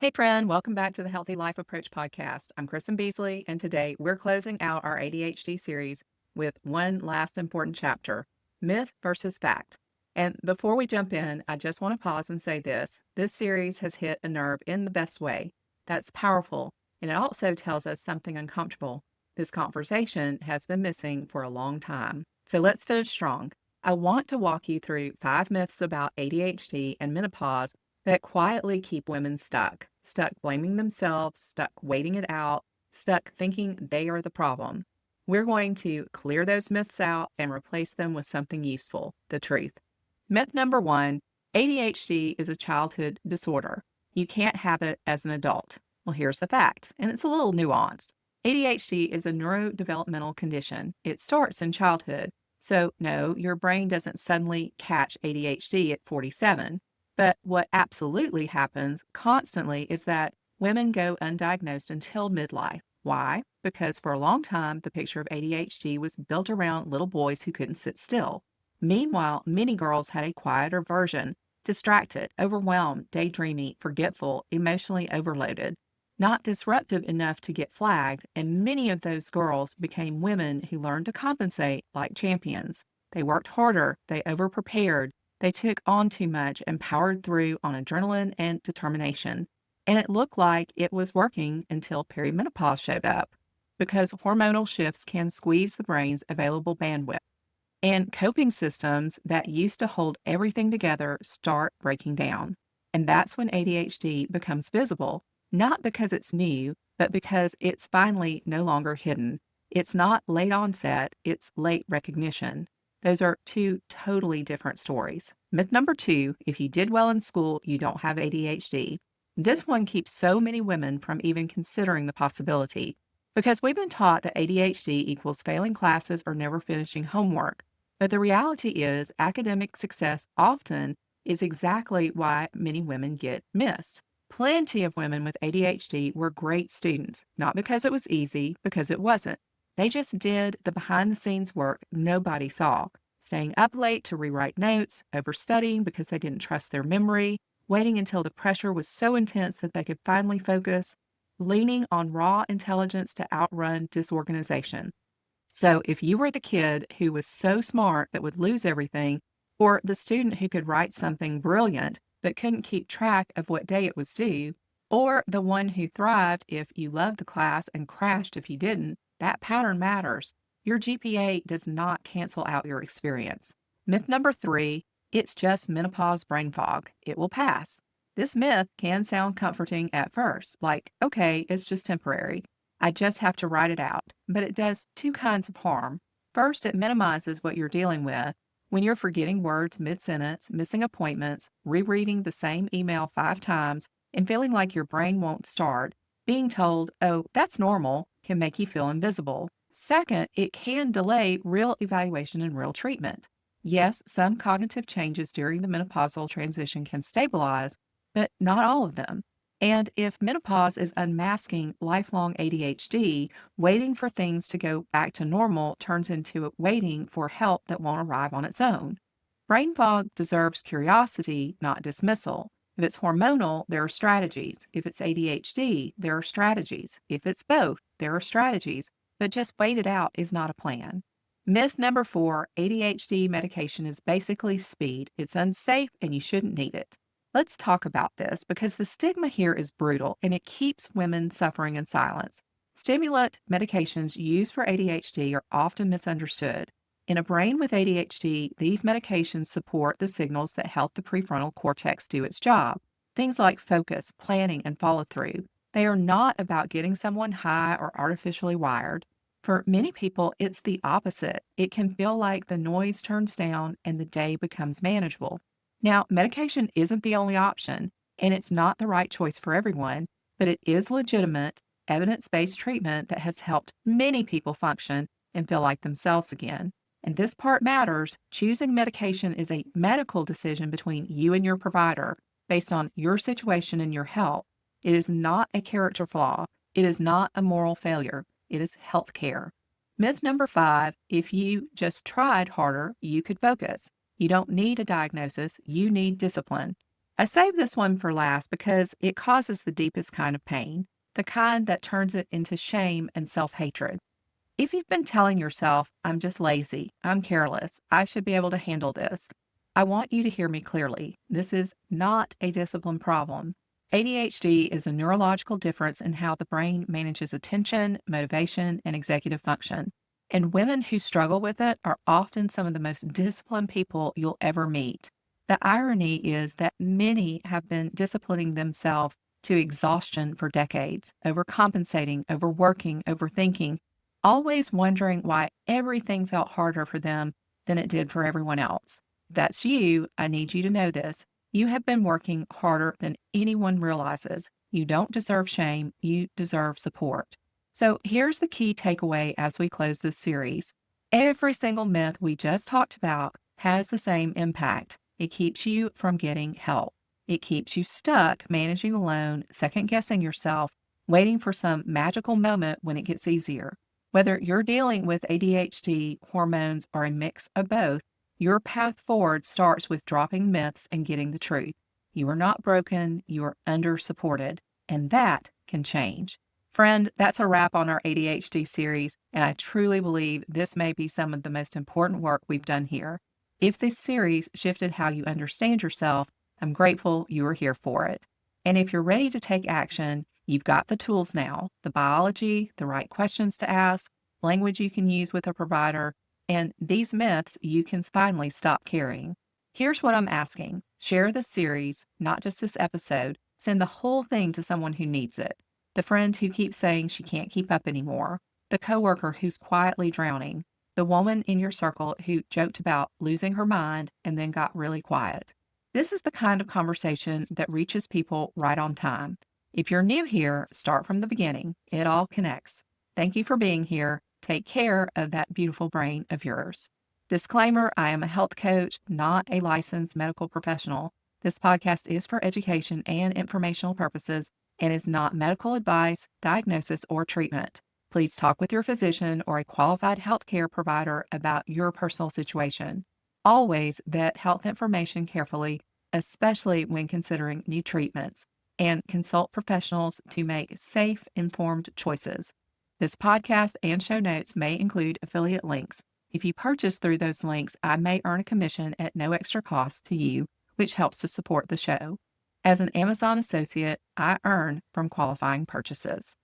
Hey, friend, welcome back to the Healthy Life Approach podcast. I'm Kristen Beasley, and today we're closing out our ADHD series with one last important chapter, myth versus fact. And before we jump in, I just want to pause and say this. This series has hit a nerve in the best way. That's powerful, and it also tells us something uncomfortable. This conversation has been missing for a long time. So let's finish strong. I want to walk you through 5 myths about ADHD and menopause that quietly keep women stuck blaming themselves, stuck waiting it out, stuck thinking they are the problem. We're going to clear those myths out and replace them with something useful, the truth. Myth number 1, ADHD is a childhood disorder. You can't have it as an adult. Well, here's the fact, and it's a little nuanced. ADHD is a neurodevelopmental condition. It starts in childhood. So, no, your brain doesn't suddenly catch ADHD at 47. But what absolutely happens constantly is that women go undiagnosed until midlife. Why? Because for a long time, the picture of ADHD was built around little boys who couldn't sit still. Meanwhile, many girls had a quieter version, distracted, overwhelmed, daydreamy, forgetful, emotionally overloaded, not disruptive enough to get flagged, and many of those girls became women who learned to compensate like champions. They worked harder, they overprepared, they took on too much and powered through on adrenaline and determination. And it looked like it was working until perimenopause showed up, because hormonal shifts can squeeze the brain's available bandwidth. And coping systems that used to hold everything together start breaking down. And that's when ADHD becomes visible, not because it's new, but because it's finally no longer hidden. It's not late onset, it's late recognition. Those are two totally different stories. Myth number 2, if you did well in school, you don't have ADHD. This one keeps so many women from even considering the possibility because we've been taught that ADHD equals failing classes or never finishing homework. But the reality is, academic success often is exactly why many women get missed. Plenty of women with ADHD were great students, not because it was easy, because it wasn't. They just did the behind the scenes work nobody saw, staying up late to rewrite notes, overstudying because they didn't trust their memory, waiting until the pressure was so intense that they could finally focus, leaning on raw intelligence to outrun disorganization. So if you were the kid who was so smart that would lose everything, or the student who could write something brilliant but couldn't keep track of what day it was due, or the one who thrived if you loved the class and crashed if you didn't, that pattern matters. Your GPA does not cancel out your experience. Myth number 3, it's just menopause brain fog. It will pass. This myth can sound comforting at first, like, okay, it's just temporary. I just have to write it out. But it does two kinds of harm. First, it minimizes what you're dealing with. When you're forgetting words mid-sentence, missing appointments, rereading the same email 5 times, and feeling like your brain won't start, being told, oh, that's normal, can make you feel invisible. Second, it can delay real evaluation and real treatment. Yes, some cognitive changes during the menopausal transition can stabilize, but not all of them. And if menopause is unmasking lifelong ADHD, waiting for things to go back to normal turns into waiting for help that won't arrive on its own. Brain fog deserves curiosity, not dismissal. If it's hormonal, there are strategies. If it's ADHD, there are strategies. If it's both, there are strategies. But just wait it out is not a plan. Myth number 4, ADHD medication is basically speed. It's unsafe and you shouldn't need it. Let's talk about this because the stigma here is brutal and it keeps women suffering in silence. Stimulant medications used for ADHD are often misunderstood. In a brain with ADHD, these medications support the signals that help the prefrontal cortex do its job. Things like focus, planning, and follow through. They are not about getting someone high or artificially wired. For many people, it's the opposite. It can feel like the noise turns down and the day becomes manageable. Now, medication isn't the only option, and it's not the right choice for everyone, but it is legitimate, evidence-based treatment that has helped many people function and feel like themselves again. And this part matters. Choosing medication is a medical decision between you and your provider based on your situation and your health. It is not a character flaw. It is not a moral failure. It is health care. Myth number 5, if you just tried harder, you could focus. You don't need a diagnosis, you need discipline. I saved this one for last because it causes the deepest kind of pain, the kind that turns it into shame and self-hatred. If you've been telling yourself, I'm just lazy, I'm careless, I should be able to handle this, I want you to hear me clearly. This is not a discipline problem. ADHD is a neurological difference in how the brain manages attention, motivation, and executive function. And women who struggle with it are often some of the most disciplined people you'll ever meet. The irony is that many have been disciplining themselves to exhaustion for decades, overcompensating, overworking, overthinking, always wondering why everything felt harder for them than it did for everyone else. If that's you, I need you to know this. You have been working harder than anyone realizes. You don't deserve shame, you deserve support. So here's the key takeaway as we close this series. Every single myth we just talked about has the same impact. It keeps you from getting help. It keeps you stuck managing alone, second guessing yourself, waiting for some magical moment when it gets easier. Whether you're dealing with ADHD, hormones, or a mix of both, your path forward starts with dropping myths and getting the truth. You are not broken, you are under supported, and that can change. Friend, that's a wrap on our ADHD series, and I truly believe this may be some of the most important work we've done here. If this series shifted how you understand yourself, I'm grateful you are here for it. And if you're ready to take action, you've got the tools now, the biology, the right questions to ask, language you can use with a provider, and these myths you can finally stop carrying. Here's what I'm asking. Share the series, not just this episode. Send the whole thing to someone who needs it. The friend who keeps saying she can't keep up anymore. The coworker who's quietly drowning. The woman in your circle who joked about losing her mind and then got really quiet. This is the kind of conversation that reaches people right on time. If you're new here, start from the beginning. It all connects. Thank you for being here. Take care of that beautiful brain of yours. Disclaimer, I am a health coach, not a licensed medical professional. This podcast is for education and informational purposes and is not medical advice, diagnosis, or treatment. Please talk with your physician or a qualified healthcare provider about your personal situation. Always vet health information carefully, especially when considering new treatments, and consult professionals to make safe, informed choices. This podcast and show notes may include affiliate links. If you purchase through those links, I may earn a commission at no extra cost to you, which helps to support the show. As an Amazon associate, I earn from qualifying purchases.